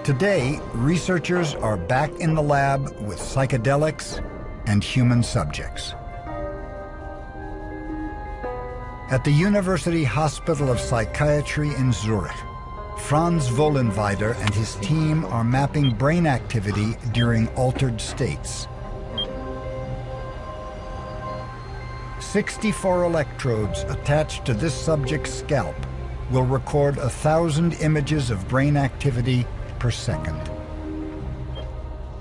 Today, researchers are back in the lab with psychedelics and human subjects. At the University Hospital of Psychiatry in Zurich, Franz Vollenweider and his team are mapping brain activity during altered states. 64 electrodes attached to this subject's scalp will record 1,000 images of brain activity per second.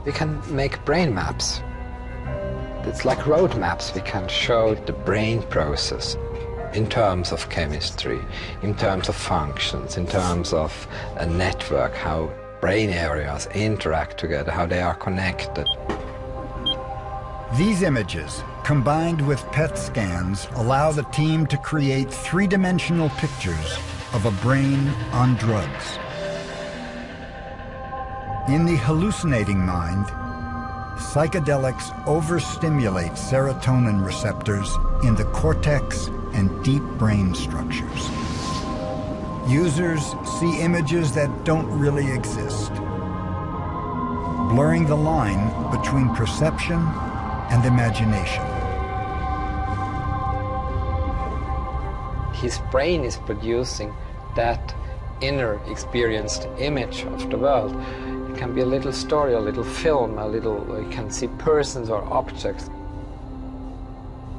We can make brain maps. It's like road maps. We can show the brain process in terms of chemistry, in terms of functions, in terms of a network, how brain areas interact together, how they are connected. These images, combined with PET scans, allow the team to create three-dimensional pictures of a brain on drugs. In the hallucinating mind, psychedelics overstimulate serotonin receptors in the cortex and deep brain structures. Users see images that don't really exist, blurring the line between perception and imagination. His brain is producing that inner experienced image of the world. It can be a little story, a little film, you can see persons or objects.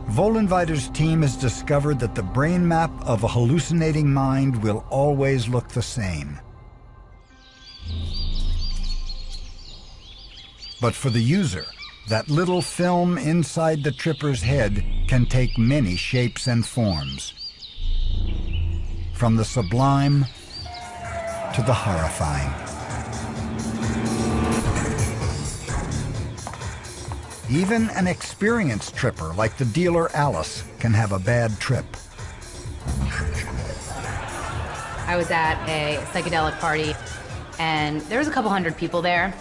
Vollenweider's team has discovered that the brain map of a hallucinating mind will always look the same. But for the user, that little film inside the tripper's head can take many shapes and forms, from the sublime to the horrifying. Even an experienced tripper like the dealer Alice can have a bad trip. I was at a psychedelic party and there was a couple hundred people there.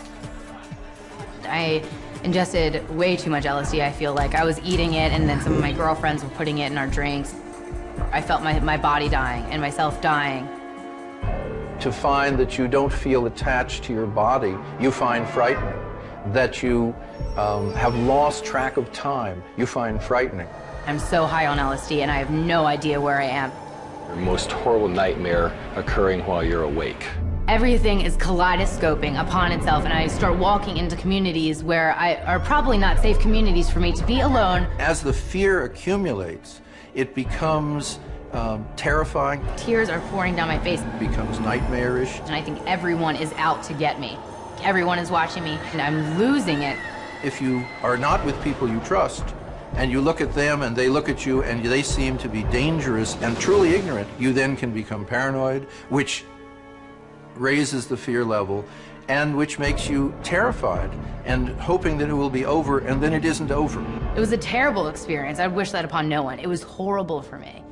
I ingested way too much LSD, I feel like. I was eating it and then some of my girlfriends were putting it in our drinks. I felt my body dying and myself dying. To find that you don't feel attached to your body, you find frightening. That you have lost track of time, you find frightening. I'm so high on LSD and I have no idea where I am. Your most horrible nightmare occurring while you're awake. Everything is kaleidoscoping upon itself, and I start walking into communities where are probably not safe communities for me to be alone. As the fear accumulates, it becomes terrifying. Tears are pouring down my face. It becomes nightmarish. And I think everyone is out to get me. Everyone is watching me, and I'm losing it. If you are not with people you trust, and you look at them and they look at you and they seem to be dangerous and truly ignorant, you then can become paranoid, which raises the fear level and which makes you terrified and hoping that it will be over, and then it isn't over. It was a terrible experience. I'd wish that upon no one. It was horrible for me.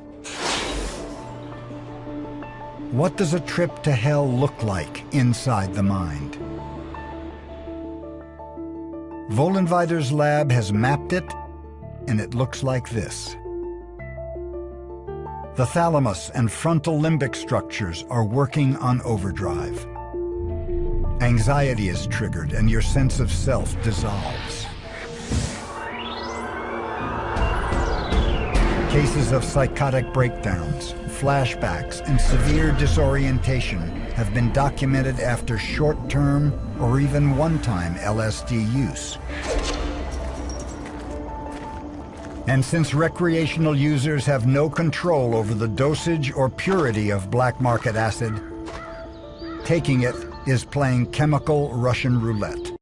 What does a trip to hell look like inside the mind? Vollenweider's lab has mapped it, and it looks like this. The thalamus and frontal limbic structures are working on overdrive. Anxiety is triggered, and your sense of self dissolves. Cases of psychotic breakdowns, flashbacks, and severe disorientation have been documented after short-term or even one-time LSD use. And since recreational users have no control over the dosage or purity of black market acid, taking it is playing chemical Russian roulette.